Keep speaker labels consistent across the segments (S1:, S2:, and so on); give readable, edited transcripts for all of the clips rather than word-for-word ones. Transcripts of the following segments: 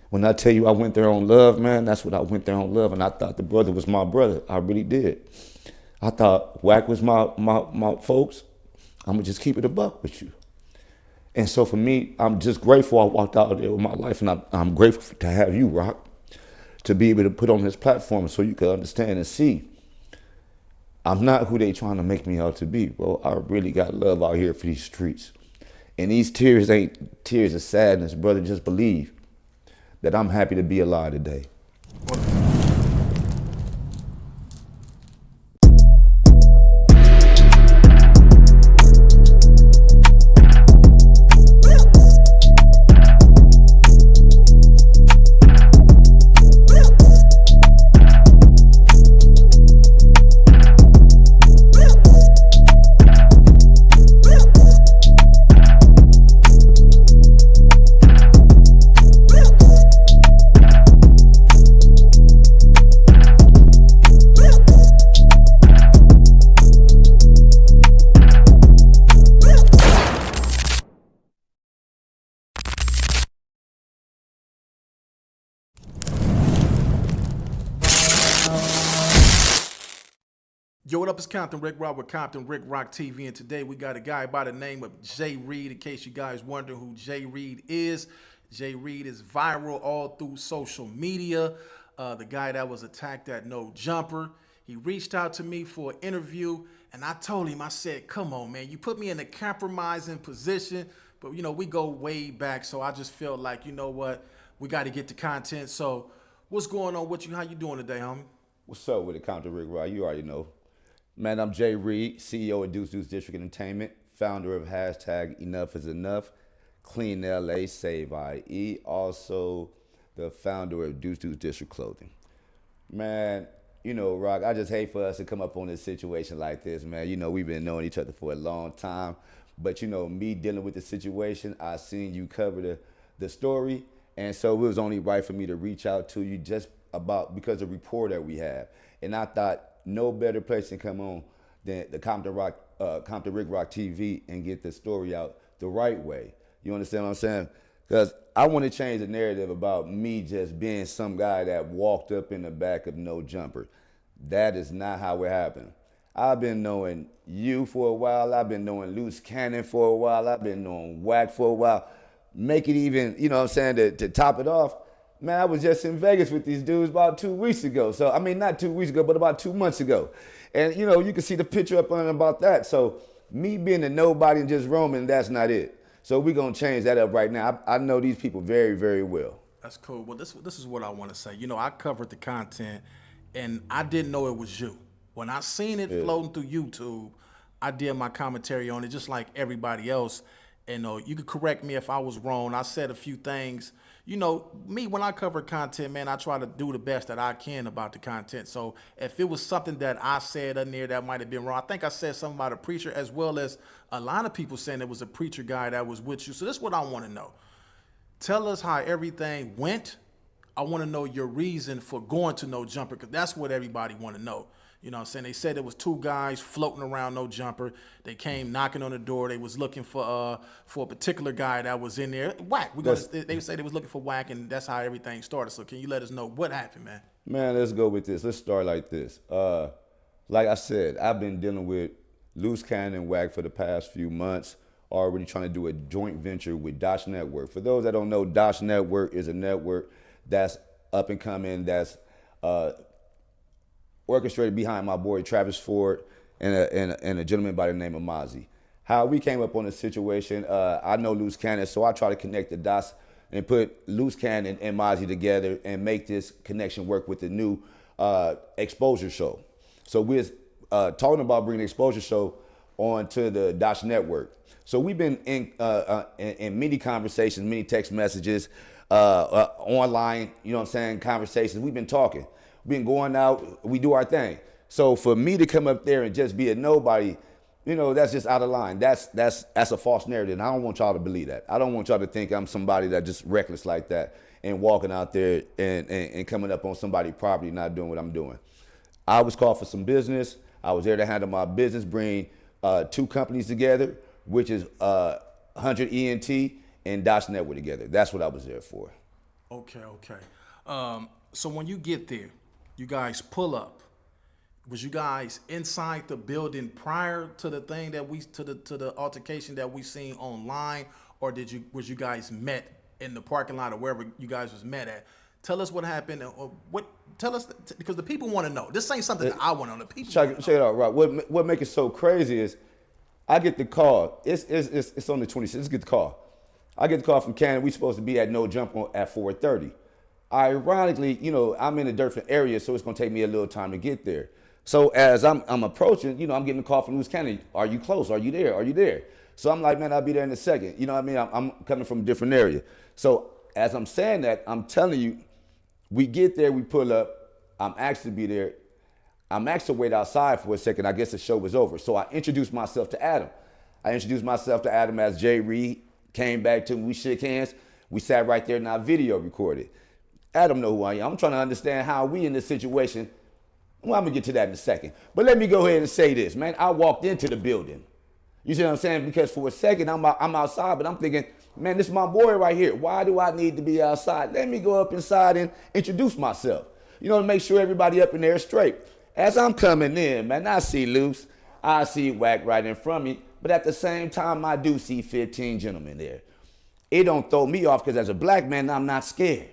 S1: When I tell you I went there on love, man, that's what I went there on love. And I thought the brother was my brother. I really did. I thought Wack was my folks. I'm going to just keep it a buck with you. And so for me, I'm just grateful I walked out there with my life. And I'm grateful to have you, Rock, to be able to put on this platform so you can understand and see I'm not who they trying to make me out to be, bro. I really got love out here for these streets. And these tears ain't tears of sadness, brother. Just believe that I'm happy to be alive today.
S2: Yo, what up? It's Compton Rick Rock with Compton Rick Rock TV, and today we got a guy by the name of Jay Reed. In case you guys wonder who Jay Reed is viral all through social media. The guy that was attacked at No Jumper. He reached out to me for an interview, and I told him, I said, come on, man, you put me in a compromising position, but, you know, we go way back, so I just felt like, you know what, we got to get the content. So what's going on with you? How you doing today, homie?
S1: What's up with the Compton Rick Rock? You already know. Man, I'm Jay Reed, CEO of Deuce District Entertainment, founder of hashtag Enough is Enough, Clean LA, Save IE, also the founder of Deuce District Clothing. Man, you know, Rock, I just hate for us to come up on this situation like this, man. You know, we've been knowing each other for a long time, but you know, me dealing with the situation, I seen you cover the story, and so it was only right for me to reach out to you just about because of the rapport that we have. And I thought, no better place to come on than the Compton Rick Rock TV and get the story out the right way. You understand what I'm saying? Because I want to change the narrative about me just being some guy that walked up in the back of No Jumper. That is not how it happened. I've been knowing you for a while. I've been knowing Loose Cannon for a while. I've been knowing Wack for a while. Make it even, you know what I'm saying, to top it off, man, I was just in Vegas with these dudes about 2 weeks ago. So, I mean, not 2 weeks ago, but about 2 months ago. And, you know, you can see the picture up on about that. So, me being a nobody and just roaming, that's not it. So, we're going to change that up right now. I know these people very, very well.
S2: That's cool. Well, this is what I want to say. You know, I covered the content, and I didn't know it was you. When I seen it floating through YouTube, I did my commentary on it just like everybody else. And you could correct me if I was wrong. I said a few things. You know, me, when I cover content, man, I try to do the best that I can about the content. So if it was something that I said in there that might have been wrong, I think I said something about a preacher, as well as a lot of people saying it was a preacher guy that was with you. So this is what I want to know. Tell us how everything went. I want to know your reason for going to No Jumper, because that's what everybody want to know. You know what I'm saying? They said it was two guys floating around No Jumper. They came knocking on the door. They was looking for a particular guy that was in there. Wack. They say they was looking for Wack, and that's how everything started. So can you let us know what happened, man?
S1: Man, let's go with this. Let's start like this. Like I said, I've been dealing with Loose Cannon and Wack for the past few months, already trying to do a joint venture with Dosh Network. For those that don't know, Dosh Network is a network that's up and coming, that's orchestrated behind my boy Travis Ford and a gentleman by the name of Mozzie. How we came up on the situation, I know Loose Cannon, so I try to connect the dots and put Loose Cannon and Mozzie together and make this connection work with the new exposure show. So we're talking about bringing the exposure show onto the Dosh Network. So we've been in many conversations, many text messages, online, you know what I'm saying, conversations. We've been talking. Been going out, we do our thing. So for me to come up there and just be a nobody, you know, that's just out of line. That's a false narrative, and I don't want y'all to believe that. I don't want y'all to think I'm somebody that just reckless like that and walking out there and coming up on somebody's property, not doing what I'm doing. I was called for some business. I was there to handle my business, bring two companies together, which is 100 ENT and Dosh Network together. That's what I was there for.
S2: Okay. So when you get there, you guys pull up. Was you guys inside the building prior to the thing that we to the altercation that we seen online, or was you guys met in the parking lot or wherever you guys was met at? Tell us what happened. Or what? Tell us because the people want to know. This ain't something that I want to know. The people
S1: Check it out, right? What make it so crazy is I get the call. It's on the 26th. Let's get the call. I get the call from Canada. We supposed to be at No Jump at 4:30. Ironically, I'm in a different area, so it's gonna take me a little time to get there. So as I'm approaching, I'm getting a call from Lewis County. Are you close? Are you there? Are you there? So I'm like, man, I'll be there in a second. You know what I mean? I'm coming from a different area. So as I'm saying that, I'm telling you, we get there, we pull up. I'm asked to be there. I'm asked to wait outside for a second. I guess the show was over. So I introduced myself to Adam. As Jay Reed. Came back to me. We shook hands. We sat right there and our video recorded. Adam know who I am. I'm trying to understand how we in this situation. Well, I'm going to get to that in a second. But let me go ahead and say this, man. I walked into the building. You see what I'm saying? Because for a second, I'm outside, but I'm thinking, man, this is my boy right here. Why do I need to be outside? Let me go up inside and introduce myself. To make sure everybody up in there is straight. As I'm coming in, man, I see Luce. I see Wack right in front of me. But at the same time, I do see 15 gentlemen there. It don't throw me off because as a black man, I'm not scared.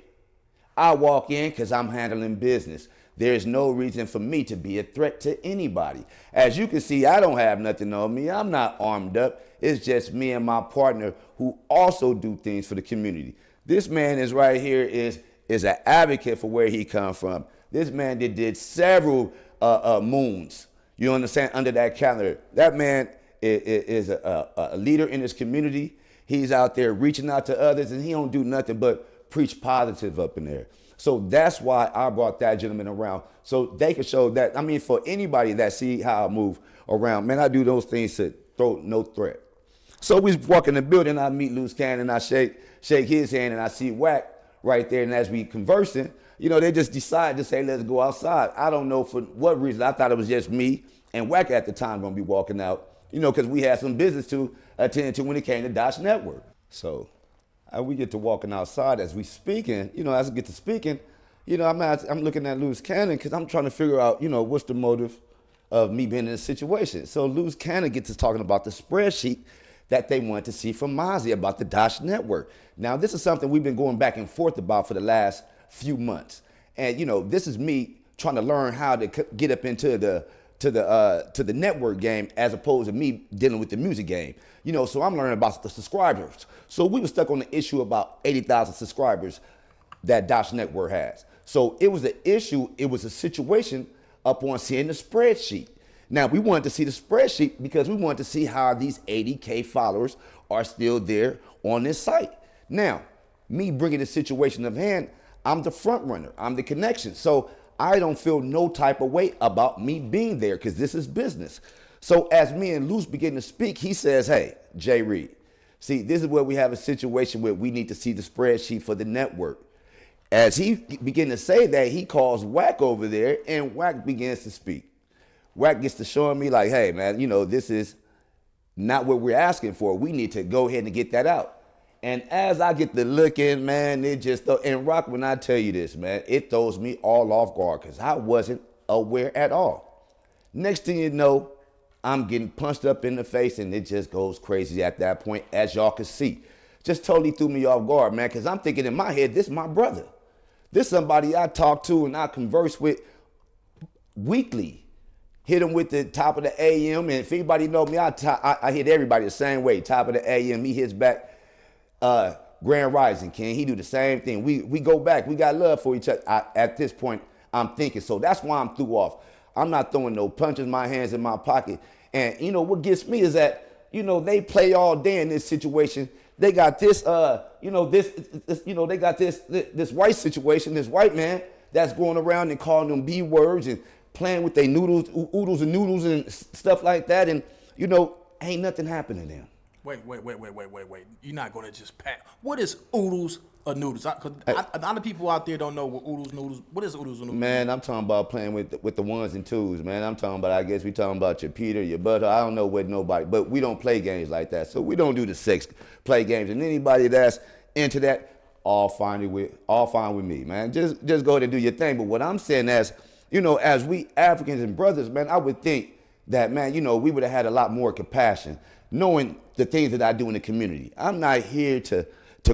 S1: I walk in because I'm handling business. There's no reason for me to be a threat to anybody. As you can see, I don't have nothing on me. I'm not armed up. It's just me and my partner who also do things for the community. This man is right here is an advocate for where he come from. This man did several moons, you understand, under that calendar. That man is a leader in his community. He's out there reaching out to others, and he don't do nothing but preach positive up in there. So that's why I brought that gentleman around, so they can show that. I mean, for anybody that see how I move around, man, I do those things to throw no threat. So we walk in the building, I meet Lewis Cannon, I shake his hand, and I see Wack right there. And as we conversing, they just decide to say, let's go outside. I don't know for what reason. I thought it was just me and Wack at the time gonna be walking out, because we had some business to attend to when it came to Dodge Network. So we get to walking outside as we speaking, as I get to speaking, I'm looking at Lewis Cannon because I'm trying to figure out, what's the motive of me being in this situation. So Lewis Cannon gets to talking about the spreadsheet that they wanted to see from Mozzie about the Dodge Network. Now, this is something we've been going back and forth about for the last few months. And, this is me trying to learn how to get up into the network game as opposed to me dealing with the music game. So I'm learning about the subscribers. So we were stuck on the issue about 80,000 subscribers that Dodge Network has. So it was an issue, it was a situation upon seeing the spreadsheet. Now, we wanted to see the spreadsheet because we wanted to see how these 80K followers are still there on this site. Now, me bringing the situation of hand, I'm the front runner, I'm the connection. So I don't feel no type of way about me being there because this is business. So as me and Luce begin to speak, he says, hey, Jay Reed, see, this is where we have a situation where we need to see the spreadsheet for the network. As he began to say that, he calls Wack over there and Wack begins to speak. Wack gets to showing me like, hey, man, this is not what we're asking for. We need to go ahead and get that out. And as I get the look in, man, it just, and Rock, when I tell you this, man, it throws me all off guard because I wasn't aware at all. Next thing you know, I'm getting punched up in the face and it just goes crazy at that point, as y'all can see. Just totally threw me off guard, man, because I'm thinking in my head, this is my brother. This is somebody I talk to and I converse with weekly. Hit him with the top of the AM, and if anybody know me, I hit everybody the same way. Top of the AM, he hits back. Grand Rising, King, he do the same thing. We go back. We got love for each other. At this point, I'm thinking. So that's why I'm threw off. I'm not throwing no punches, my hands in my pocket. And what gets me is that, they play all day in this situation. They got this, they got this white situation, this white man that's going around and calling them B words and playing with their oodles and noodles and stuff like that. And, ain't nothing happening there.
S2: Wait. You're not going to just pat. What is oodles or noodles? A lot of people out there don't know what oodles, noodles. What is oodles and noodles?
S1: Man, I'm talking about playing with the ones and twos, man. I'm talking about, I guess we talking about your Peter, your butter. I don't know what nobody, but we don't play games like that. So we don't do the sex play games. And anybody that's into that, all fine with me, man. Just go ahead and do your thing. But what I'm saying is, as we Africans and brothers, man, I would think that, man, we would have had a lot more compassion, knowing the things that I do in the community. I'm not here to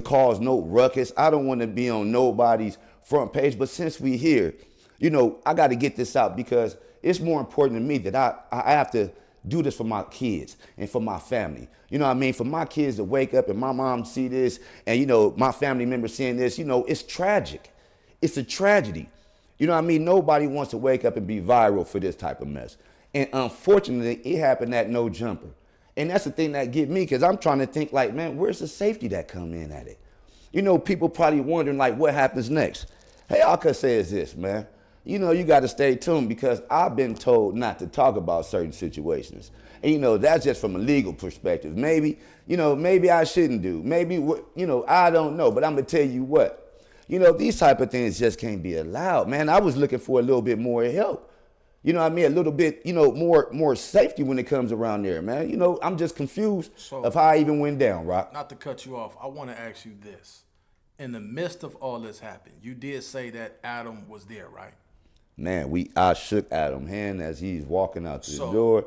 S1: cause no ruckus. I don't want to be on nobody's front page. But since we here, I got to get this out because it's more important to me that I have to do this for my kids and for my family. You know what I mean? For my kids to wake up and my mom see this and, my family members seeing this, it's tragic. It's a tragedy. You know what I mean? Nobody wants to wake up and be viral for this type of mess. And unfortunately, it happened at No Jumper. And that's the thing that get me because I'm trying to think like, man, where's the safety that come in at it? People probably wondering like what happens next. Hey, all I could say is this, man. You got to stay tuned because I've been told not to talk about certain situations. And, that's just from a legal perspective. Maybe, maybe I shouldn't do. Maybe, I don't know. But I'm going to tell you what, these type of things just can't be allowed, man. I was looking for a little bit more help. You know what I mean? A little bit, more safety when it comes around there, man. I'm just confused of how I even went down, Rock.
S2: Not to cut you off, I want to ask you this. In the midst of all this happened, you did say that Adam was there, right?
S1: Man, I shook Adam's hand as he's walking out the door.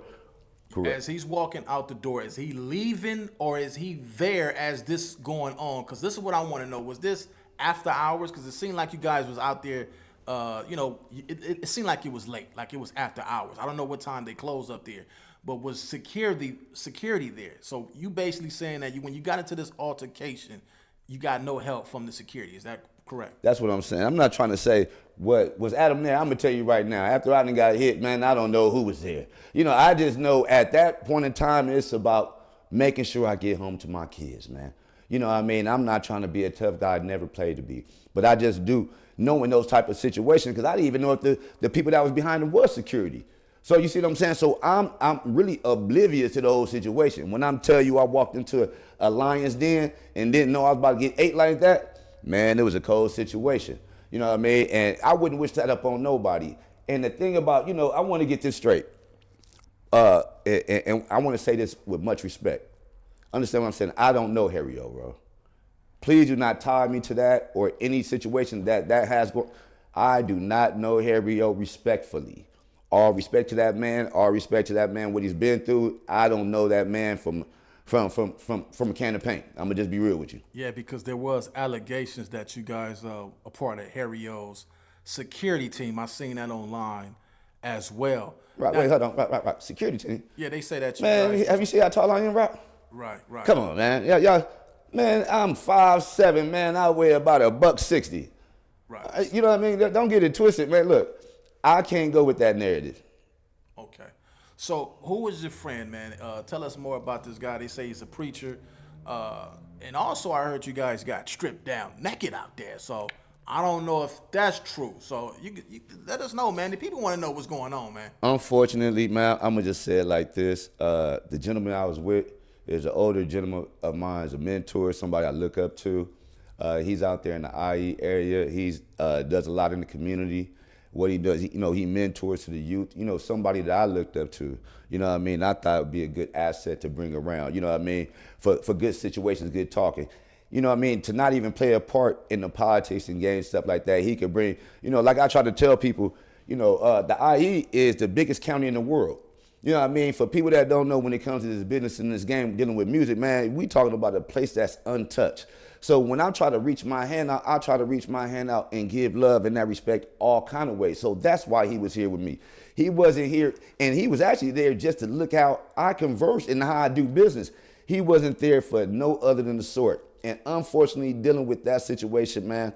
S1: Correct.
S2: As he's walking out the door, is he leaving or is he there as this going on? Because this is what I want to know. Was this after hours? Because it seemed like you guys was out there, it seemed like it was late, like it was after hours. I don't know what time they closed up there, but was security there? So you basically saying that when you got into this altercation, you got no help from the security. Is that correct?
S1: That's what I'm saying. I'm not trying to say what was Adam there. I'm gonna tell you right now. After I done got hit, man, I don't know who was there. I just know at that point in time, it's about making sure I get home to my kids, man. You know what I mean? I'm not trying to be a tough guy. I never played to be, but I just do know in those type of situations because I didn't even know if the people that was behind them was security. So you see what I'm saying? So I'm really oblivious to the whole situation. When I'm telling you I walked into a lion's den and didn't know I was about to get ate like that, man, it was a cold situation. You know what I mean? And I wouldn't wish that up on nobody. And the thing about, I want to get this straight. And I want to say this with much respect. Understand what I'm saying? I don't know Harry O, bro. Please do not tie me to that or any situation that has gone. I do not know Harry O respectfully. All respect to that man. All respect to that man, what he's been through. I don't know that man from a can of paint. I'm gonna just be real with you.
S2: Yeah, because there was allegations that you guys are part of Harry O's security team. I seen that online as well.
S1: Right,
S2: now,
S1: wait, hold on. Right. Security team.
S2: Yeah, they say that you
S1: man,
S2: guys.
S1: Have you seen how tall I am, Rock?
S2: Right.
S1: Come on, man. Y'all, man, I'm 5'7", man. I weigh about $160.
S2: Right.
S1: You know what I mean? Don't get it twisted, man. Look, I can't go with that narrative.
S2: Okay. So who was your friend, man? Tell us more about this guy. They say he's a preacher. And also I heard you guys got stripped down naked out there. So I don't know if that's true. So you let us know, man. The people want to know what's going on, man.
S1: Unfortunately, man, I'm going to just say it like this. The gentleman I was with is an older gentleman of mine, is a mentor, somebody I look up to. He's out there in the IE area. He does a lot in the community. What he does, he mentors to the youth. Somebody that I looked up to. You know what I mean? I thought it would be a good asset to bring around. You know what I mean? For good situations, good talking. You know what I mean? To not even play a part in the politics and games, stuff like that. He could bring, like I try to tell people, the IE is the biggest county in the world. You know what I mean? For people that don't know, when it comes to this business and this game, dealing with music, man, we talking about a place that's untouched. So when I try to reach my hand out, I try to reach my hand out and give love in that respect all kind of ways. So that's why he was here with me. He wasn't here, and he was actually there just to look how I converse and how I do business. He wasn't there for no other than the sort. And unfortunately, dealing with that situation, man,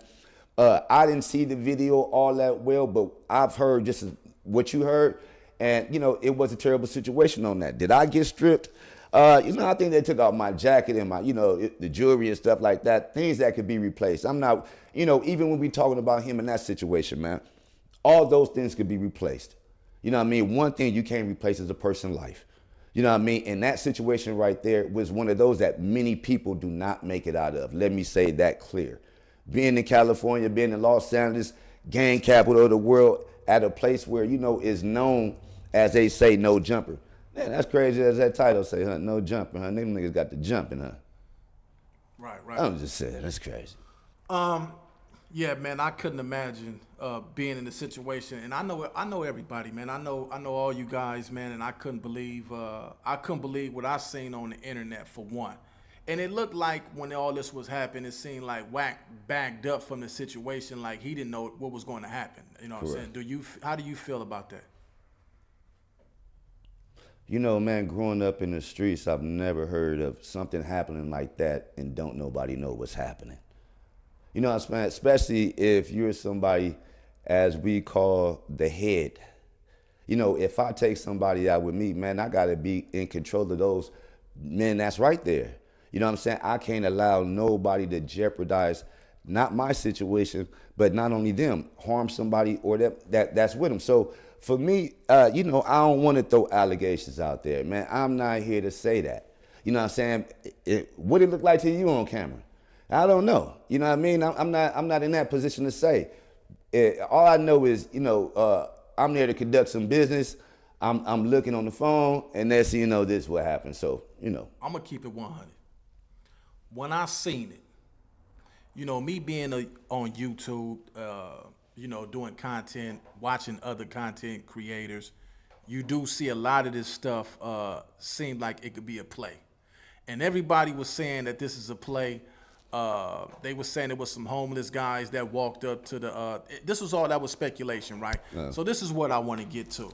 S1: I didn't see the video all that well, but I've heard just what you heard. And, it was a terrible situation on that. Did I get stripped? I think they took out my jacket and my, the jewelry and stuff like that, things that could be replaced. I'm not, even when we talking about him in that situation, man, all those things could be replaced. You know what I mean? One thing you can't replace is a person's life. You know what I mean? And that situation right there was one of those that many people do not make it out of. Let me say that clear. Being in California, being in Los Angeles, gang capital of the world, at a place where, is known, as they say, no jumper. Man, that's crazy as that title say, huh? No jumping, huh? Them niggas got the jumping, huh?
S2: Right.
S1: I'm just saying, that's crazy.
S2: Yeah, man, I couldn't imagine being in the situation, and I know everybody, man. I know all you guys, man, and I couldn't believe what I seen on the internet for one. And it looked like when all this was happening, it seemed like Wack backed up from the situation, like he didn't know what was going to happen. You know what I'm saying? How do you feel about that?
S1: You know, man, growing up in the streets, I've never heard of something happening like that and don't nobody know what's happening. You know what I'm saying? Especially if you're somebody, as we call the head. You know, if I take somebody out with me, man, I gotta be in control of those men that's right there. You know what I'm saying? I can't allow nobody to jeopardize not my situation, but not only them, harm somebody or that's with them. So for me, you know, I don't want to throw allegations out there, man. I'm not here to say that. You know what I'm saying? What it look like to you on camera? I don't know. You know what I mean? I'm not in that position to say. All I know is, you know, I'm there to conduct some business. I'm looking on the phone, and that's, you know, this is what happened. So, you know.
S2: I'm gonna keep it 100. When I seen it, you know, me being on YouTube, you know, doing content, watching other content creators, you do see a lot of this stuff seem like it could be a play. And everybody was saying that this is a play. They were saying it was some homeless guys that walked up to the, this was all that was speculation, right? Yeah. So this is what I want to get to.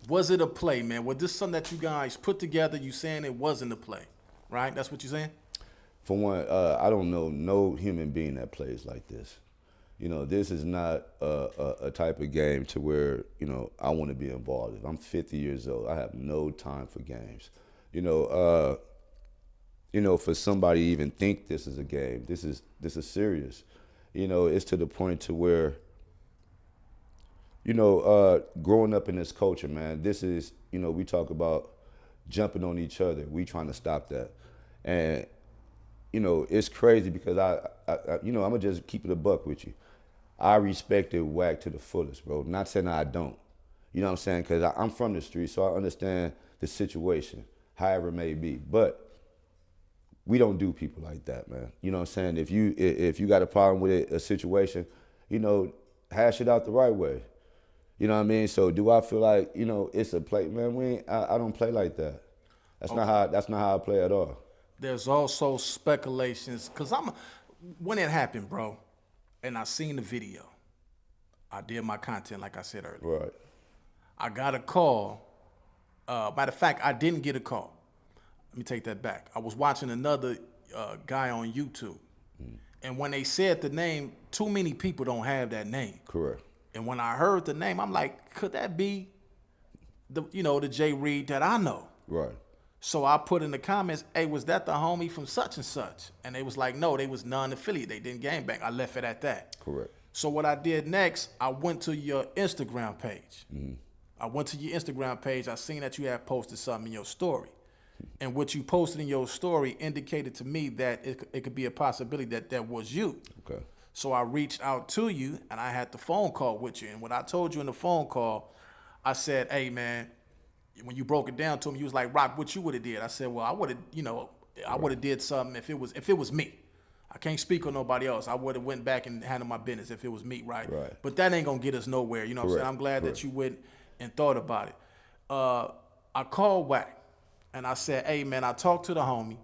S2: Was it a play, man? Was this something that you guys put together? You saying it wasn't a play, right? That's what you're saying?
S1: For one, I don't know no human being that plays like this. You know, this is not a type of game to where, you know, I want to be involved. If I'm 50 years old, I have no time for games. You know, for somebody to even think this is a game, this is serious. You know, it's to the point to where, you know, growing up in this culture, man, this is, you know, we talk about jumping on each other. We trying to stop that. And, you know, it's crazy because I you know, I'm gonna just keep it a buck with you. I respected Wack to the fullest, bro. Not saying I don't. You know what I'm saying? Because I'm from the street, so I understand the situation, however it may be. But we don't do people like that, man. You know what I'm saying? If you got a problem with a situation, you know, hash it out the right way. You know what I mean? So do I feel like, you know, it's a play? Man, I don't play like that. That's not how I play at all.
S2: There's also speculations, because when it happened, bro, and I seen the video, I did my content like I said earlier.
S1: Right.
S2: I got a call. Matter of fact, I didn't get a call. Let me take that back. I was watching another guy on YouTube. And when they said the name, too many people don't have that name.
S1: Correct.
S2: And when I heard the name, I'm like, could that be the Jay Reed that I know?
S1: Right.
S2: So I put in the comments, hey, was that the homie from such and such? And they was like, no, they was non-affiliate. They didn't gang bang. I left it at that.
S1: Correct.
S2: So what I did next, I went to your Instagram page. Mm-hmm. I went to your Instagram page. I seen that you had posted something in your story. And what you posted in your story indicated to me that it could be a possibility that that was you.
S1: Okay.
S2: So I reached out to you, and I had the phone call with you. And what I told you in the phone call, I said, hey, man, when you broke it down to me, you was like, Rock, what you would have did? I said, well, I would have, I would have did something if it was me. I can't speak on nobody else. I would have went back and handled my business if it was me, right?
S1: Right.
S2: But that ain't going to get us nowhere. You know what I'm saying? I'm glad that you went and thought about it. I called Wack. And I said, hey, man, I talked to the homie.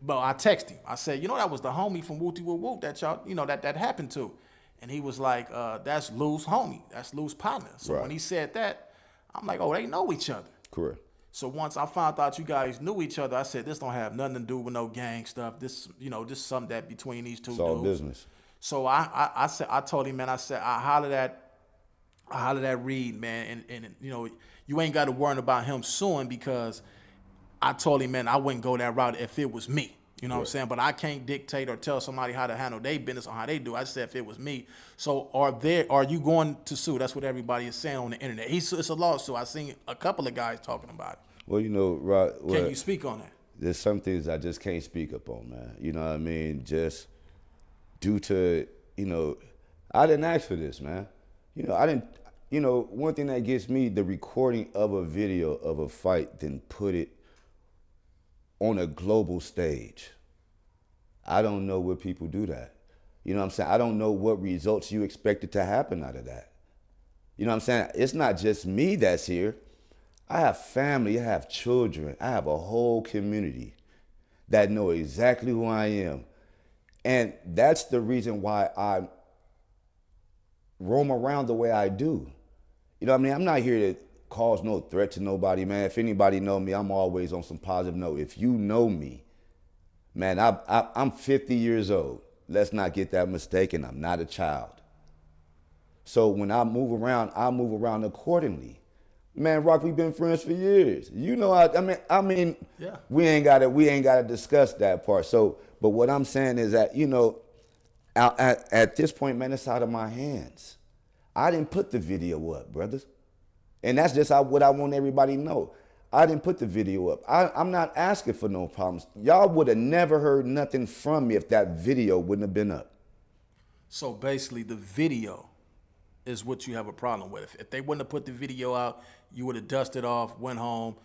S2: But I texted him. I said, that was the homie from Wooty Woo Woo that y'all, that happened to. And he was like, that's Lou's homie. That's Lou's partner. So when he said that, I'm like, oh, they know each other.
S1: Correct.
S2: So once I found out you guys knew each other, I said, this don't have nothing to do with no gang stuff. This, this is something that between these two dudes.
S1: It's all business.
S2: So I said, I told him, man, I said, I hollered at Reed, man. And you ain't got to worry about him suing because I told him, man, I wouldn't go that route if it was me. You know what I'm saying? But I can't dictate or tell somebody how to handle their business or how they do. I said if it was me. So are you going to sue? That's what everybody is saying on the internet. It's a lawsuit. I seen a couple of guys talking about it.
S1: Well, Rod,
S2: can you speak on that?
S1: There's some things I just can't speak up on, man. You know what I mean? Just due to, I didn't ask for this, man. I didn't, one thing that gets me, the recording of a video of a fight, then put it on a global stage. I don't know where people do that. You know what I'm saying? I don't know what results you expected to happen out of that. You know what I'm saying? It's not just me that's here. I have family, I have children, I have a whole community that know exactly who I am. And that's the reason why I roam around the way I do. You know what I mean? I'm not here to cause no threat to nobody, man. If anybody know me, I'm always on some positive note. If you know me, man, I'm 50 years old. Let's not get that mistaken. I'm not a child. So when I move around accordingly. Man, Rock, we've been friends for years. You know, I mean,
S2: yeah.
S1: we ain't gotta discuss that part. So, but what I'm saying is that, you know, at this point, man, it's out of my hands. I didn't put the video up, brothers. And that's just what I want everybody to know. I didn't put the video up. I'm not asking for no problems. Y'all would have never heard nothing from me if that video wouldn't have been up.
S2: So basically, the video is what you have a problem with. If they wouldn't have put the video out, you would have dusted off, went home,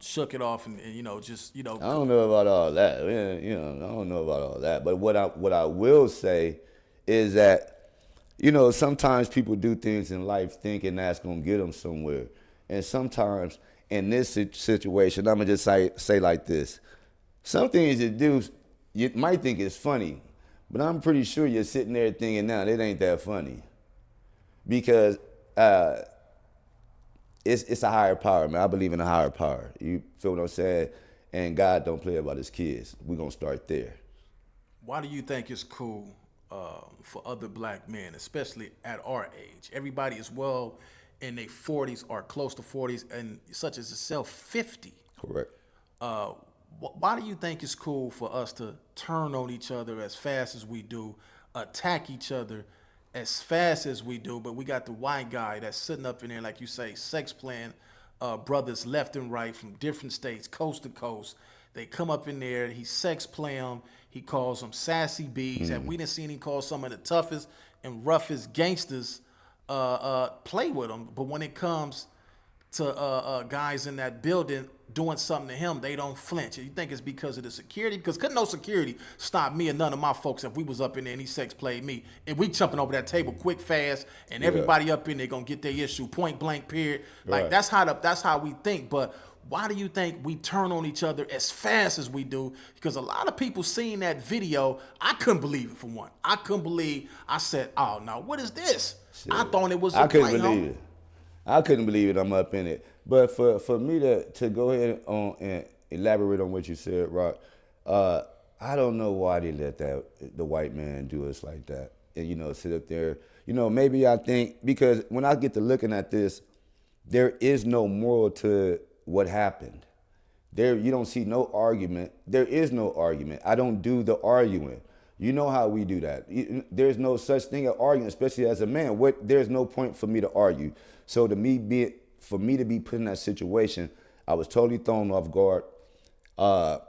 S2: shook it off, and you know, just, you know.
S1: I don't know about all that. You know, I don't know about all that. But what I will say is that, you know, sometimes people do things in life thinking that's gonna get them somewhere, and sometimes in this situation, I'm gonna just say like this: some things you do, you might think it's funny, but I'm pretty sure you're sitting there thinking, now it ain't that funny, because it's a higher power, man. I believe in a higher power. You feel what I'm saying? And God don't play about his kids. We're gonna start there.
S2: Why do you think it's cool for other black men, especially at our age? Everybody is well in their 40s or close to 40s, and such as yourself, 50.
S1: Correct.
S2: Why do you think it's cool for us to turn on each other as fast as we do, attack each other as fast as we do, but we got the white guy that's sitting up in there, like you say, sex playing brothers left and right from different states, coast to coast. They come up in there, he sex play them, he calls them sassy bees, and we done seen him call some of the toughest and roughest gangsters play with him. But when it comes to guys in that building doing something to him, they don't flinch. You think it's because of the security? Because couldn't no security stop me and none of my folks if we was up in there and he sex played me. And we jumping over that table quick, fast, and everybody up in there gonna get their issue, point blank, period. Like that's how we think. But why do you think we turn on each other as fast as we do? Because a lot of people seeing that video, I couldn't believe it for one. I couldn't believe. I said, "Oh no, what is this?" Shit. I thought it was. I
S1: couldn't believe it. I couldn't believe it. I'm up in it. But for me to go ahead and elaborate on what you said, Rock, I don't know why they let the white man do us like that, and you know, sit up there. You know, maybe I think because when I get to looking at this, there is no moral to what happened. There, you don't see no argument. There is no argument. I don't do the arguing. You know how we do that. There's no such thing as arguing, especially as a man. There's no point for me to argue. So for me to be put in that situation, I was totally thrown off guard. And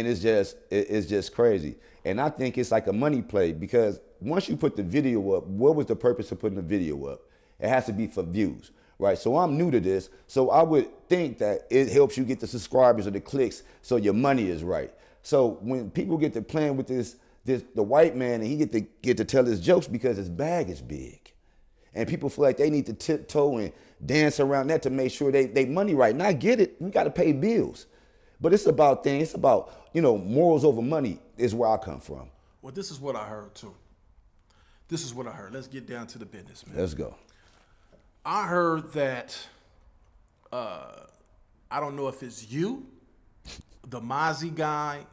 S1: it's just crazy. And I think it's like a money play, because once you put the video up, what was the purpose of putting the video up? It has to be for views, right? So I'm new to this, so I would think that it helps you get the subscribers or the clicks so your money is right. So when people get to playing with the white man, and he get to tell his jokes because his bag is big, and people feel like they need to tiptoe and dance around that to make sure they money right. And I get it, we got to pay bills, but it's about things. It's about, you know, morals over money is where I come from.
S2: Well, this is what I heard too. This is what I heard. Let's get down to the business, man.
S1: Let's go.
S2: I heard that. I don't know if it's you, the Mozzie guy,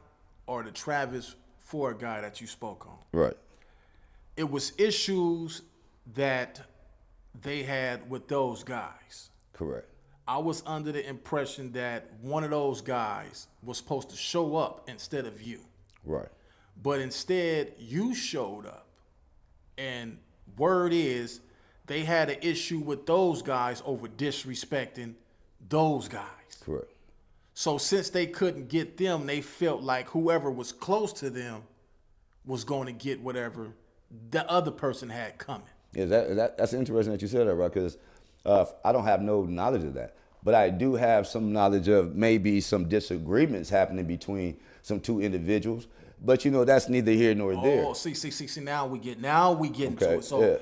S2: or the Travis Ford guy that you spoke on.
S1: Right.
S2: It was issues that they had with those guys.
S1: Correct.
S2: I was under the impression that one of those guys was supposed to show up instead of you.
S1: Right.
S2: But instead, you showed up. And word is, they had an issue with those guys over disrespecting those guys.
S1: Correct.
S2: So since they couldn't get them, they felt like whoever was close to them was going to get whatever the other person had coming.
S1: Yeah, that's interesting that you said that, right? Because I don't have no knowledge of that. But I do have some knowledge of maybe some disagreements happening between some two individuals But that's neither here nor there.
S2: Oh, see. Now we get into
S1: Okay,
S2: it. So,
S1: yeah.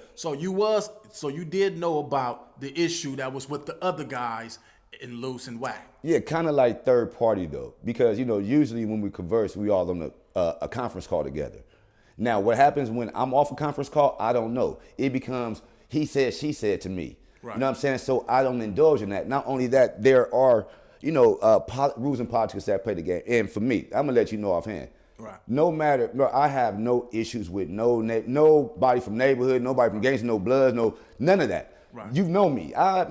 S2: so you did know about the issue that was with the other guys in Loose and Whack.
S1: Yeah, kind of like third party though, because usually when we converse, we all on a conference call together. Now, what happens when I'm off a conference call, I don't know. It becomes he said, she said to me.
S2: Right.
S1: You know what I'm saying? So I don't indulge in that. Not only that, there are rules and politics that play the game. And for me, I'm gonna let you know offhand.
S2: Right.
S1: No matter, I have no issues with nobody from neighborhood, nobody from gangster, no bloods, none of that.
S2: Right.
S1: You know me, I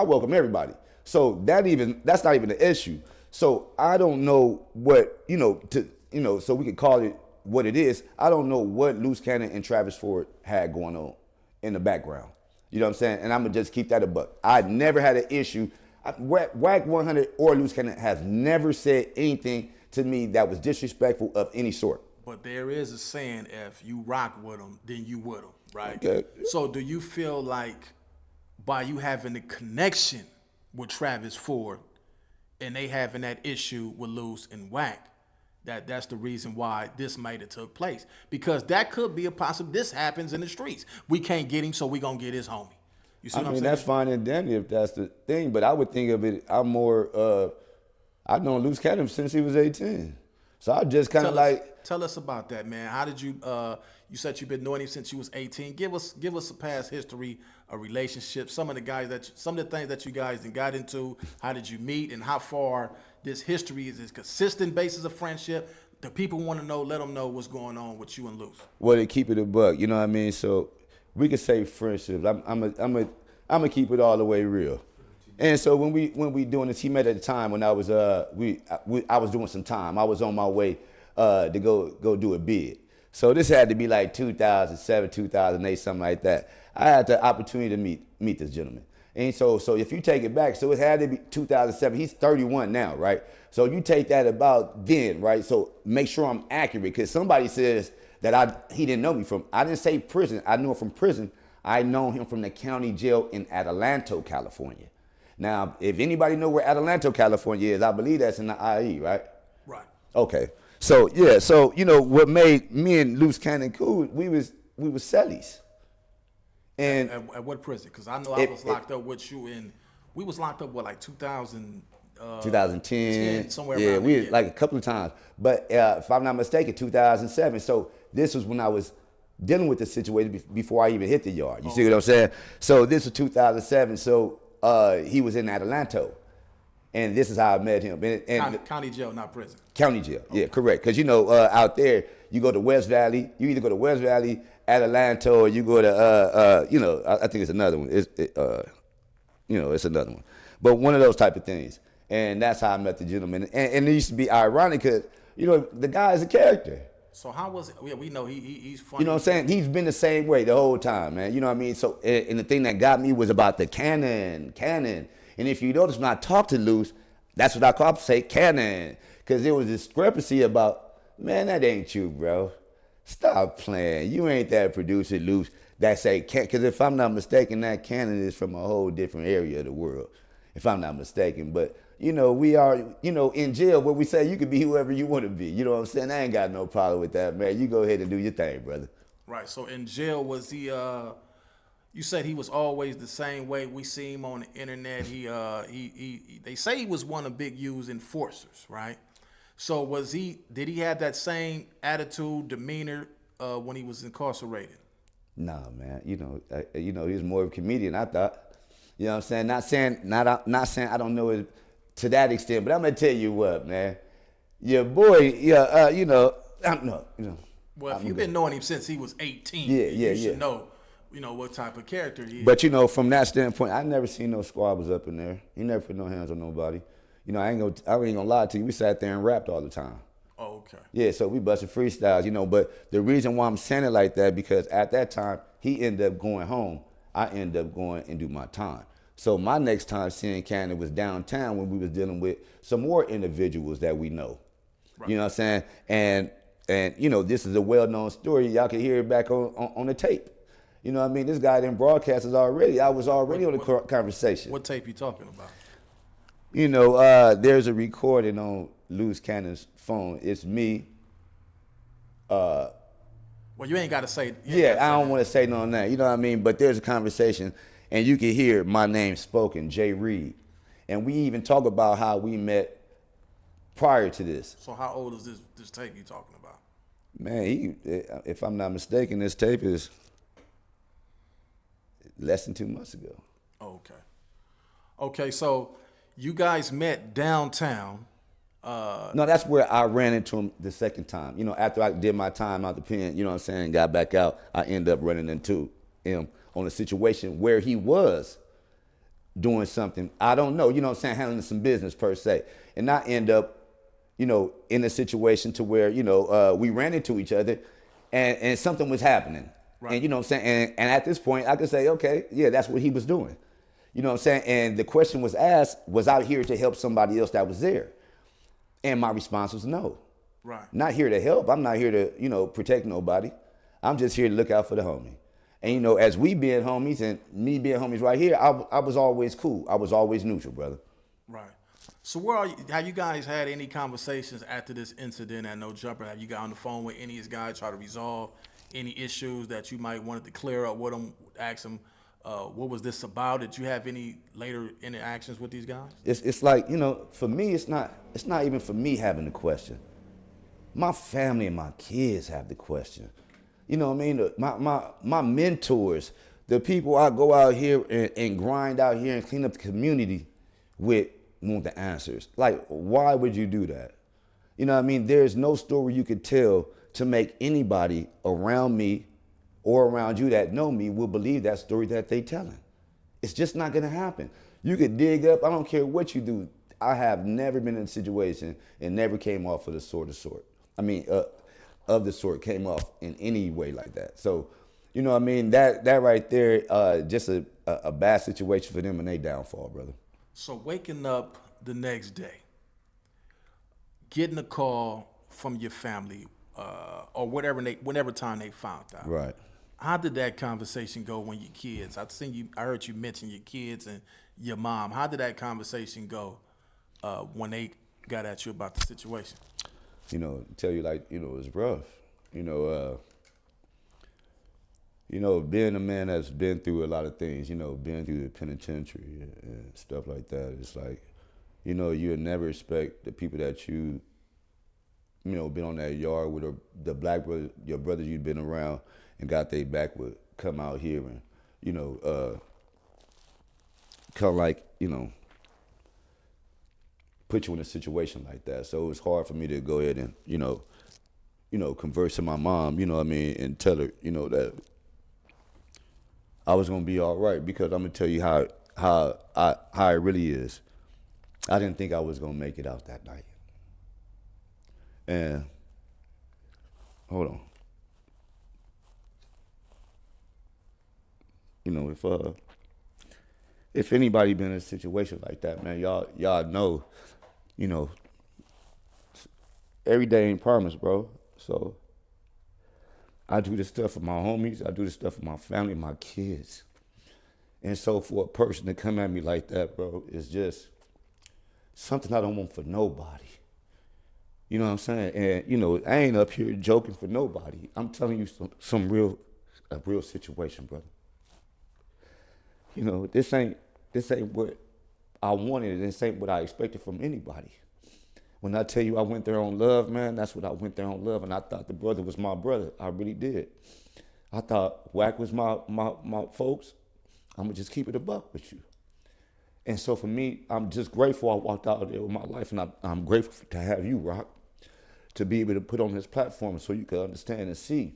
S1: welcome everybody. So that's not even an issue. So I don't know what so we could call it what it is. I don't know what Loose Cannon and Travis Ford had going on in the background. You know what I'm saying? And I'm gonna just keep that a buck. I never had an issue. Whack 100 or Loose Cannon has never said anything to me that was disrespectful of any sort.
S2: But there is a saying: if you rock with them, then you with them, right?
S1: Okay.
S2: So do you feel like by you having a connection with Travis Ford and they having that issue with Loose and Whack, that's the reason why this might have took place? Because that could be a possible. This happens in the streets. We can't get him, so we gonna get his homie. You see what I'm saying?
S1: That's fine and dandy if that's the thing, but I would think of it. I'm more. I've known Loose Cannon since he was 18, so I just kind of
S2: Tell us about that, man. How did you? You said you've been knowing him since you was 18. Give us a past history, a relationship, some of the things that you guys got into. How did you meet, and how far this history is a consistent basis of friendship? The people want to know. Let them know what's going on with you and Loose.
S1: Well, to keep it a buck, you know what I mean. So we could say friendships. I'm gonna keep it all the way real. And so when we doing this, he met at the time when I was I was doing some time. I was on my way to go do a bid. So this had to be like 2007, 2008, something like that. I had the opportunity to meet this gentleman. And so if you take it back, so it had to be 2007. He's 31 now, right? So you take that about then, right? So make sure I'm accurate, because somebody says that he didn't know me from. I didn't say prison. I knew him from prison. I know him from the county jail in Adelanto, California. Now, if anybody know where Adelanto, California is, I believe that's in the IE, right?
S2: Right.
S1: Okay. So yeah, what made me and Loose Cannon cool, we was cellies. And
S2: At what prison? Because I know I was locked up with you we was locked up, like 2000?
S1: 2010,
S2: somewhere
S1: yeah,
S2: around
S1: we
S2: there.
S1: like a couple of times. But if I'm not mistaken, 2007. So this was when I was dealing with the situation before I even hit the yard. You see what I'm saying? So this was 2007. So he was in Adelanto, and this is how I met him. And
S2: County jail, not prison.
S1: County jail, yeah, correct. Because out there, you go to West Valley. You either go to West Valley, Adelanto, or you go to I think it's another one. It's another one. But one of those type of things. And that's how I met the gentleman. And it used to be ironic because, the guy is a character.
S2: So how was it? Yeah, we know he's funny.
S1: You know what I'm saying? He's been the same way the whole time, man. You know what I mean? So, and the thing that got me was about the canon. And if you notice, when I talk to Loose, that's what I call say canon. Because there was a discrepancy about, man, that ain't you, bro. Stop playing. You ain't that producer, Loose, that say, because if I'm not mistaken, that canon is from a whole different area of the world, if I'm not mistaken. But, we are, in jail where we say you can be whoever you want to be. You know what I'm saying? I ain't got no problem with that, man. You go ahead and do your thing, brother.
S2: Right. So in jail, was he, you said he was always the same way. We see him on the internet. They say he was one of Big U's enforcers, right? So did he have that same attitude, demeanor when he was incarcerated?
S1: Nah, man. He was more of a comedian, I thought. You know what I'm saying? Not saying I don't know it to that extent, but I'm gonna tell you what, man. Your boy,
S2: Well, if you've been knowing him since he was 18, you should know, what type of character he is.
S1: But from that standpoint, I never seen no squabbles up in there. He never put no hands on nobody. I ain't gonna lie to you. We sat there and rapped all the time.
S2: Oh, okay.
S1: Yeah, so we busted freestyles, but the reason why I'm saying it like that, because at that time, he ended up going home. I ended up going and do my time. So my next time seeing Cannon was downtown when we was dealing with some more individuals that we know. Right. You know what I'm saying? And this is a well-known story. Y'all can hear it back on the tape. You know what I mean? This guy didn't broadcast us already. I was already on the conversation.
S2: What tape you talking about?
S1: There's a recording on Loose Cannon's phone. It's me,
S2: Well, you ain't got to say.
S1: Yeah, I don't want to say no on that. You know what I mean? But there's a conversation, and you can hear my name spoken, Jay Reed. And we even talk about how we met prior to this.
S2: So how old is this tape you talking about?
S1: Man, if I'm not mistaken, this tape is less than 2 months ago.
S2: Okay. Okay, so you guys met downtown.
S1: No, that's where I ran into him the second time. You know, after I did my time out the pen, you know what I'm saying, got back out, I ended up running into him on a situation where he was doing something, I don't know, you know what I'm saying, handling some business per se. And I end up, you know, in a situation to where, you know, we ran into each other and something was happening.
S2: Right.
S1: And you know what I'm saying? And at this point, I could say, okay, yeah, that's what he was doing. You know what I'm saying? And the question was asked, was I here to help somebody else that was there? And my response was no.
S2: Right.
S1: Not here to help. I'm not here to, you know, protect nobody. I'm just here to look out for the homie. And, you know, as we being homies and me being homies right here, I was always cool. I was always neutral, brother.
S2: Right. So where are you? Have you guys had any conversations after this incident at No Jumper? Have you got on the phone with any of these guys, try to resolve any issues that you might wanted to clear up with them, ask them, what was this about? Did you have any later interactions with these guys?
S1: It's like, you know, for me, it's not even for me having the question. My family and my kids have the question. You know what I mean? My mentors, the people I go out here and grind out here and clean up the community with, want the answers. Like, why would you do that? You know what I mean? There's no story you could tell to make anybody around me or around you that know me will believe that story that they telling. It's just not gonna happen. You could dig up, I don't care what you do. I have never been in a situation and never came off of the sort. I mean, of the sort came off in any way like that. So, you know what I mean? That right there, just a bad situation for them and they downfall, brother.
S2: So waking up the next day, getting a call from your family, or whenever time they found out.
S1: Right.
S2: How did that conversation go when your kids? I heard you mention your kids and your mom. How did that conversation go when they got at you about the situation?
S1: You know, tell you like, you know, it's rough. You know, being a man that's been through a lot of things, you know, been through the penitentiary and stuff like that, it's like, you know, you would never expect the people that you know, been on that yard with the black brother, your brothers you've been around and got their back would come out here and, you know, kind of like, you know, put you in a situation like that. So it was hard for me to go ahead and, you know, converse to my mom, you know what I mean, and tell her, you know, that I was gonna be all right, because I'm gonna tell you how it really is. I didn't think I was gonna make it out that night. And hold on. You know, if anybody been in a situation like that, man, y'all know, you know, every day ain't promised, bro. So I do this stuff for my homies, I do this stuff for my family, my kids. And so for a person to come at me like that, bro, is just something I don't want for nobody. You know what I'm saying? And, you know, I ain't up here joking for nobody. I'm telling you a real situation, brother. You know, this ain't what I wanted. This ain't what I expected from anybody. When I tell you I went there on love, man, that's what I went there on love. And I thought the brother was my brother. I really did. I thought Wack was my folks. I'm going to just keep it a buck with you. And so for me, I'm just grateful I walked out there with my life. And I'm grateful to have you, Rock, to be able to put on this platform so you can understand and see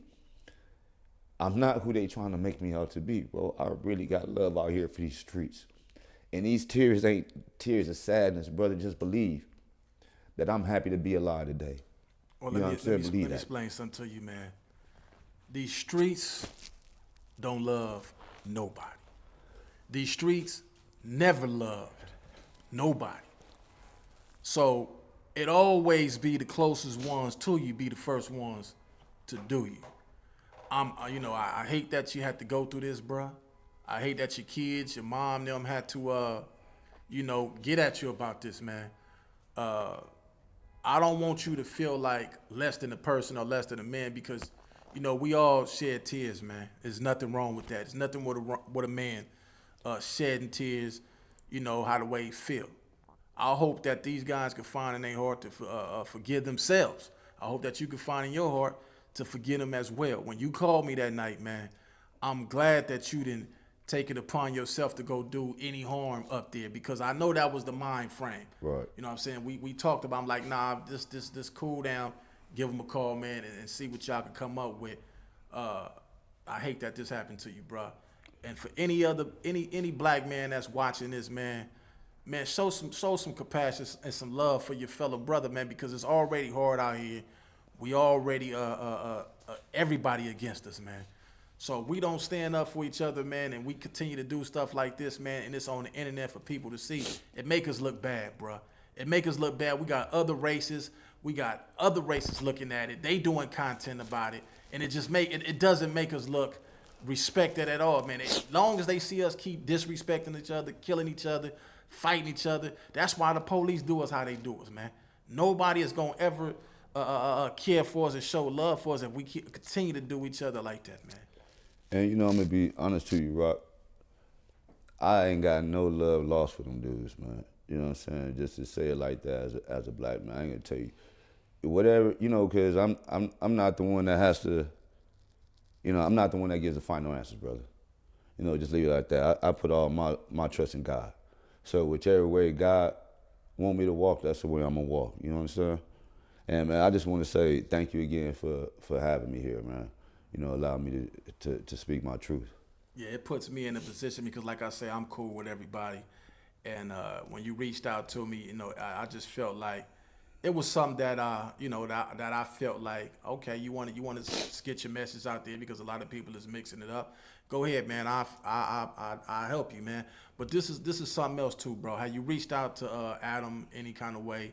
S1: I'm not who they trying to make me out to be, bro. I really got love out here for these streets. And these tears ain't tears of sadness, brother. Just believe that I'm happy to be alive today.
S2: Well,
S1: you know
S2: let me explain something to you, man. These streets don't love nobody. These streets never loved nobody. So it always be the closest ones to you be the first ones to do you. I hate that you had to go through this, bruh. I hate that your kids, your mom, them had to, get at you about this, man. I don't want you to feel like less than a person or less than a man because, we all shed tears, man. There's nothing wrong with that. There's nothing with a man shedding tears, how the way he feel. I hope that these guys can find in their heart to forgive themselves. I hope that you can find in your heart to forgive them as well. When you called me that night, man, I'm glad that you didn't take it upon yourself to go do any harm up there because I know that was the mind frame.
S1: Right.
S2: You know what I'm saying? We talked about, I'm like, nah, this cool down, give them a call, man, and see what y'all can come up with. I hate that this happened to you, bro. And for any black man that's watching this, man, show some compassion and some love for your fellow brother, man, because it's already hard out here. We already everybody against us, man. So we don't stand up for each other, man, and we continue to do stuff like this, man, and it's on the internet for people to see. It make us look bad, bro. It make us look bad. We got other races. We got other races looking at it. They doing content about it, and it doesn't make us look respected at all, man. As long as they see us keep disrespecting each other, killing each other, fighting each other, that's why the police do us how they do us, man. Nobody is gonna ever care for us and show love for us if we continue to do each other like that, man.
S1: And I'm gonna be honest to you, Rock. I ain't got no love lost for them dudes, man. You know what I'm saying? Just to say it like that as a black man, I ain't gonna tell you whatever, because I'm not the one that has to. I'm not the one that gives the final answers, brother. Just leave it like that. I put all my trust in God. So whichever way God want me to walk, that's the way I'm gonna walk. You know what I'm saying? And man, I just want to say thank you again for having me here, man. Allow me to speak my truth.
S2: Yeah, it puts me in a position because, like I say, I'm cool with everybody. And when you reached out to me, I just felt like it was something that that I felt like, okay, you want to get your message out there because a lot of people is mixing it up. Go ahead, man. I help you, man. But this is something else too, bro. Have you reached out to Adam any kind of way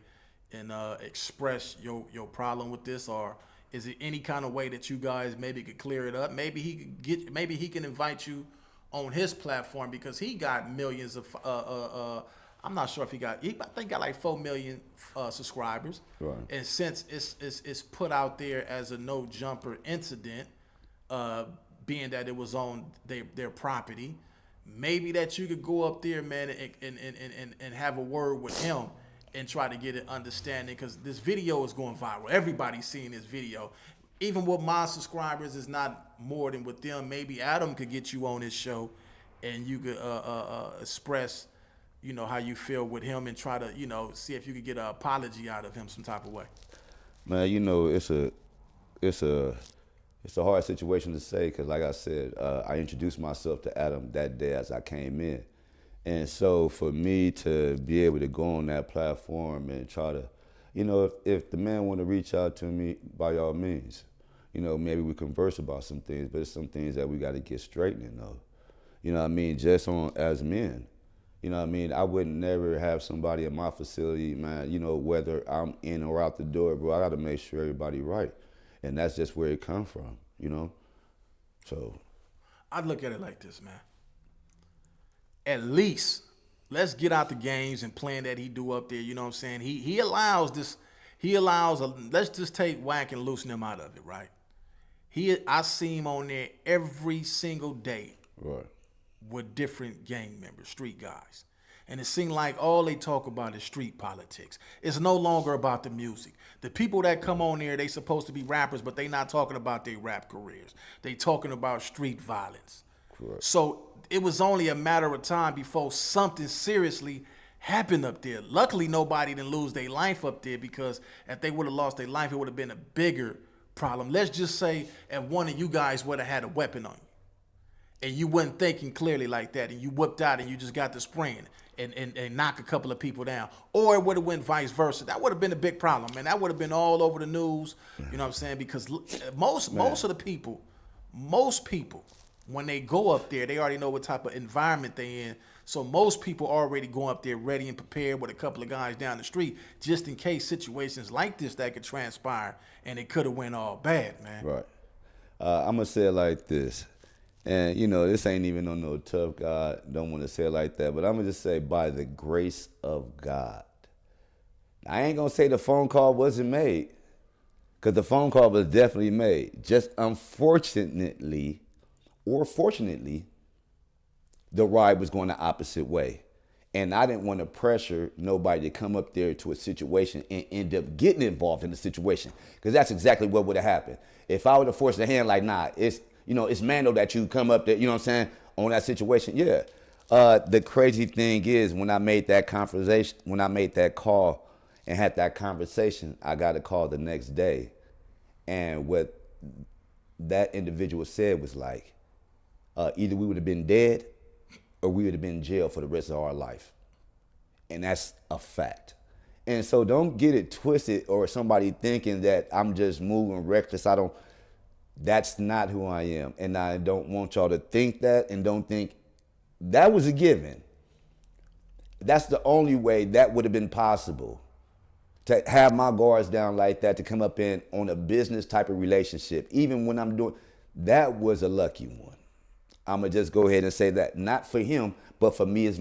S2: and express your problem with this, or is it any kind of way that you guys maybe could clear it up? Maybe he can invite you on his platform because he got millions of I'm not sure if I think got like 4 million subscribers.
S1: Right.
S2: And since it's put out there as a no jumper incident, being that it was on their property, maybe that you could go up there, man, and have a word with him and try to get an understanding because this video is going viral. Everybody's seeing this video. Even with my subscribers, is not more than with them. Maybe Adam could get you on his show and you could express, how you feel with him and try to, see if you could get an apology out of him some type of way.
S1: Man, it's a hard situation to say because, like I said, I introduced myself to Adam that day as I came in. And so for me to be able to go on that platform and try to, if the man want to reach out to me, by all means, maybe we converse about some things, but it's some things that we got to get straightening though. You know what I mean? Just on as men. You know what I mean? I would never have somebody in my facility, man, whether I'm in or out the door, bro, I got to make sure everybody right. And that's just where it come from, So.
S2: I'd look at it like this, man. At least let's get out the games and playing that he do up there. You know what I'm saying? He allows this. Let's just take Whack and loosen him out of it, right? I see him on there every single day,
S1: Right.
S2: with different gang members, street guys. And it seems like all they talk about is street politics. It's no longer about the music. The people that come on there, they supposed to be rappers, but they not talking about their rap careers. They talking about street violence.
S1: Correct.
S2: So it was only a matter of time before something seriously happened up there. Luckily, nobody didn't lose their life up there because if they would have lost their life, it would have been a bigger problem. Let's just say if one of you guys would have had a weapon on you and you wasn't thinking clearly like that and you whipped out and you just got to spraying and knock a couple of people down, or it would have went vice versa. That would have been a big problem, man. That would have been all over the news, you know what I'm saying? Because most of the people, when they go up there, they already know what type of environment they in. So most people already go up there ready and prepared with a couple of guys down the street, just in case situations like this that could transpire, and it could have went all bad, man.
S1: Right. I'm gonna say it like this, and this ain't even on no tough guy. Don't want to say it like that, but I'm gonna just say by the grace of God, I ain't gonna say the phone call wasn't made, because the phone call was definitely made. Just unfortunately, or fortunately, the ride was going the opposite way. And I didn't want to pressure nobody to come up there to a situation and end up getting involved in the situation. Because that's exactly what would have happened. If I would have forced the hand, like, nah, it's Mando that you come up there, you know what I'm saying, on that situation, yeah. The crazy thing is, when I made that conversation, when I made that call and had that conversation, I got a call the next day. And what that individual said was like, either we would have been dead or we would have been in jail for the rest of our life. And that's a fact. And so don't get it twisted, or somebody thinking that I'm just moving reckless. That's not who I am. And I don't want y'all to think that, and don't think that was a given. That's the only way that would have been possible. To have my guards down like that, to come up in on a business type of relationship, even when I'm doing, that was a lucky one. I'm going to just go ahead and say that. Not for him, but for me as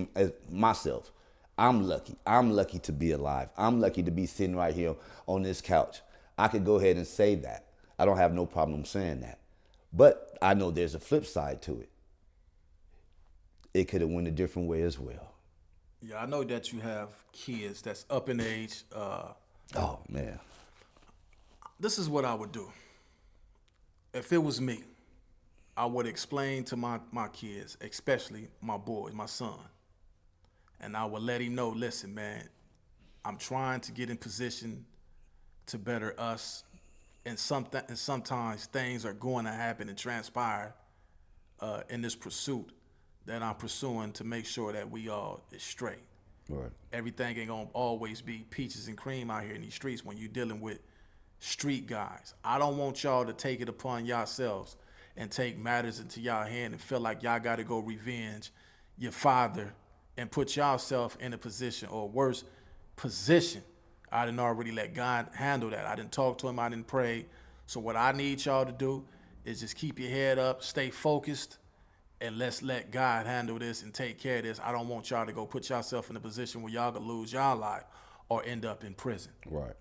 S1: myself. I'm lucky. I'm lucky to be alive. I'm lucky to be sitting right here on this couch. I could go ahead and say that. I don't have no problem saying that. But I know there's a flip side to it. It could have went a different way as well.
S2: Yeah, I know that you have kids that's up in age.
S1: Oh, man.
S2: This is what I would do. If it was me, I would explain to my kids, especially my boy, my son, and I would let him know, listen, man, I'm trying to get in position to better us, and sometimes things are going to happen and transpire in this pursuit that I'm pursuing to make sure that we all is straight.
S1: Right.
S2: Everything ain't gonna always be peaches and cream out here in these streets when you're dealing with street guys. I don't want y'all to take it upon yourselves and take matters into y'all hand and feel like y'all got to go revenge your father and put yourself in a position, or worse position. I didn't already let God handle that. I didn't talk to him. I didn't pray. So what I need y'all to do is just keep your head up, stay focused, and let's let God handle this and take care of this. I don't want y'all to go put yourself in a position where y'all could lose y'all life or end up in prison.
S1: Right.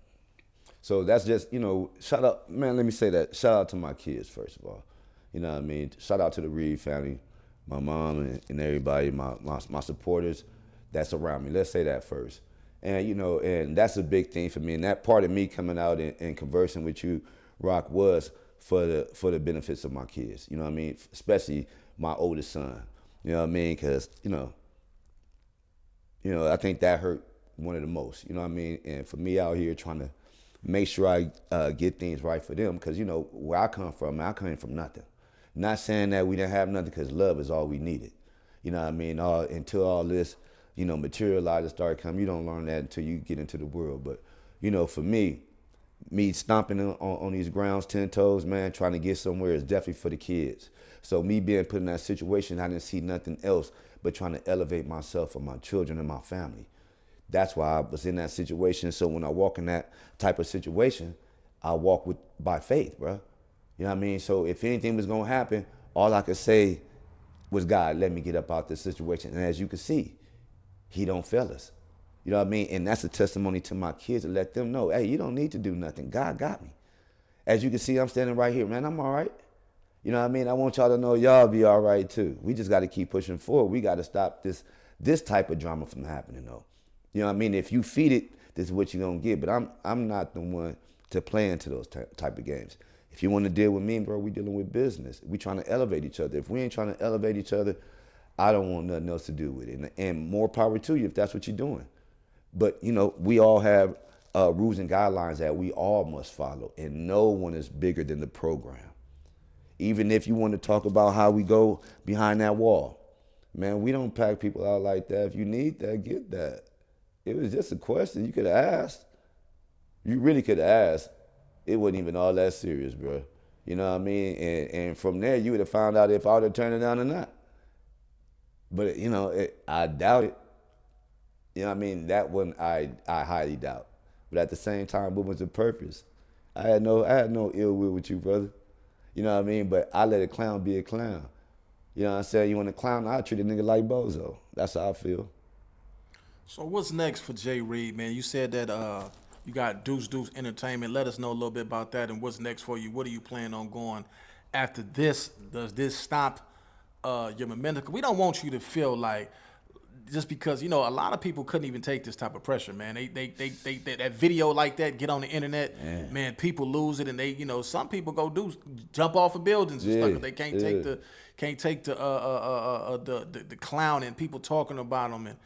S1: So that's just, shout out, man, let me say that. Shout out to my kids, first of all. You know what I mean? Shout out to the Reed family, my mom and everybody, my supporters that's around me. Let's say that first. And, and that's a big thing for me. And that part of me coming out and conversing with you, Rock, was for the benefits of my kids. You know what I mean? Especially my oldest son. You know what I mean? Because, I think that hurt one of the most. You know what I mean? And for me out here trying to make sure I get things right for them, because, where I come from, man, I came from nothing. Not saying that we didn't have nothing, because love is all we needed. You know what I mean? Until all this, materialized and started coming, you don't learn that until you get into the world. But, for me stomping on these grounds 10 toes, man, trying to get somewhere is definitely for the kids. So me being put in that situation, I didn't see nothing else but trying to elevate myself and my children and my family. That's why I was in that situation. So when I walk in that type of situation, I walk by faith, bro. You know what I mean? So if anything was going to happen, all I could say was, God, let me get up out this situation. And as you can see, he don't fail us. You know what I mean? And that's a testimony to my kids, to let them know, hey, you don't need to do nothing. God got me. As you can see, I'm standing right here, man. I'm all right. You know what I mean? I want y'all to know y'all be all right too. We just got to keep pushing forward. We got to stop this type of drama from happening, though. You know what I mean? If you feed it, this is what you're going to get. But I'm not the one to play into those type of games. If you want to deal with me, bro, we dealing with business. We trying to elevate each other. If we ain't trying to elevate each other, I don't want nothing else to do with it. And more power to you if that's what you're doing. But, we all have rules and guidelines that we all must follow. And no one is bigger than the program. Even if you want to talk about how we go behind that wall. Man, we don't pack people out like that. If you need that, get that. It was just a question you could have asked. You really could have asked. It wasn't even all that serious, bro. You know what I mean? And from there, you would have found out if I would have turned it down or not. But, I doubt it. You know what I mean? That one I highly doubt. But at the same time, what was the purpose? I had no ill will with you, brother. You know what I mean? But I let a clown be a clown. You know what I'm saying? You want a clown, I treat a nigga like Bozo. That's how I feel.
S2: So what's next for Jay Reed, man? You said that you got Deuce Deuce Entertainment. Let us know a little bit about that and what's next for you. What are you planning on going after this? Does this stop your momentum? 'Cause we don't want you to feel like just because a lot of people couldn't even take this type of pressure, man. They that video like that get on the internet, man. People lose it, and some people jump off of buildings and stuff 'cause they can't take the clown and people talking about them. And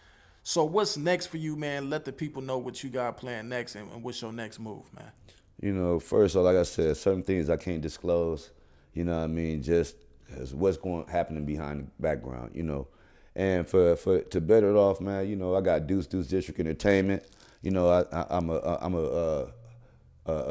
S2: so, what's next for you, man? Let the people know what you got planned next, and what's your next move, man.
S1: First, like I said, certain things I can't disclose. Just as what's going happening behind the background. And for to better it off, man, I got Deuce Deuce District Entertainment. I'm a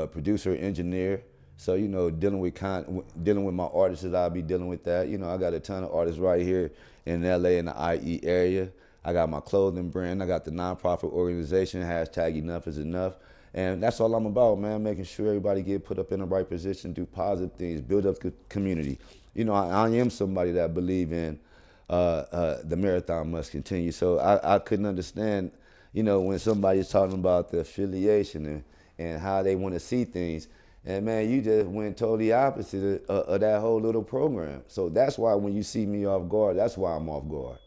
S1: producer, engineer. So dealing with my artists, I'll be dealing with that. I got a ton of artists right here in LA and the IE area. I got my clothing brand. I got the nonprofit organization, #Enough is Enough. And that's all I'm about, man, making sure everybody get put up in the right position, do positive things, build up the community. I am somebody that believe in the marathon must continue. So I couldn't understand, when somebody's talking about the affiliation and how they want to see things. And, man, you just went totally opposite of that whole little program. So that's why when you see me off guard, that's why I'm off guard.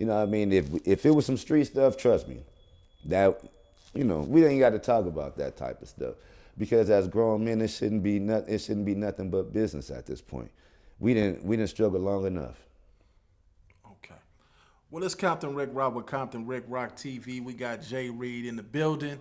S1: If it was some street stuff, trust me, that, we ain't got to talk about that type of stuff. Because as grown men, it shouldn't be nothing but business at this point. We didn't struggle long enough.
S2: Well, it's Compton Rick Rock with Compton Rick Rock TV. We got Jay Reed in the building,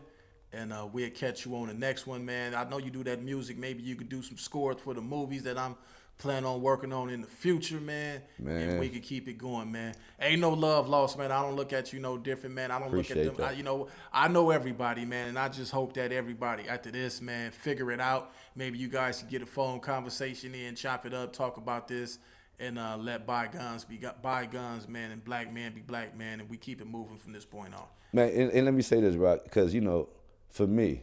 S2: and we'll catch you on the next one, man. I know you do that music. Maybe you could do some scores for the movies that I'm planning on working on in the future, man. And we can keep it going, man. Ain't no love lost, man. I don't look at you no different, man. I don't
S1: Appreciate
S2: look at them. I know everybody, man, and I just hope that everybody after this, man, figure it out. Maybe you guys can get a phone conversation in, chop it up, talk about this. And let bygones be bygones, man, and black man be black man, and we keep it moving from this point on.
S1: Man, and let me say this, Rock, because, for me,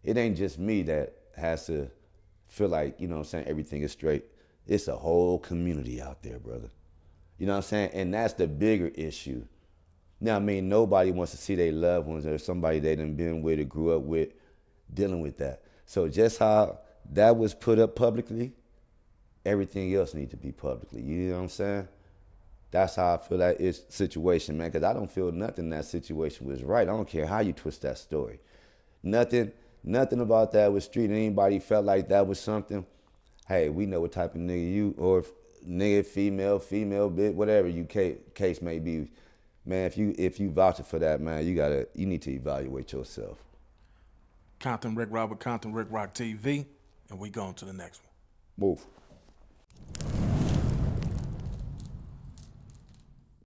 S1: it ain't just me that has to feel like, everything is straight. It's a whole community out there, brother. You know what I'm saying? And that's the bigger issue. Now, nobody wants to see their loved ones or somebody they done been with or grew up with dealing with that. So just how that was put up publicly, everything else needs to be publicly. You know what I'm saying? That's how I feel that situation, man, because I don't feel nothing in that situation was right. I don't care how you twist that story. Nothing about that was street. Anybody felt like that was something, hey, we know what type of nigga you, or nigga, female, bit, whatever you case may be. Man, if you vouching for that, man, you need to evaluate yourself.
S2: Compton Rick Rock with Compton Rick Rock TV, and we going to the next one.
S1: Move.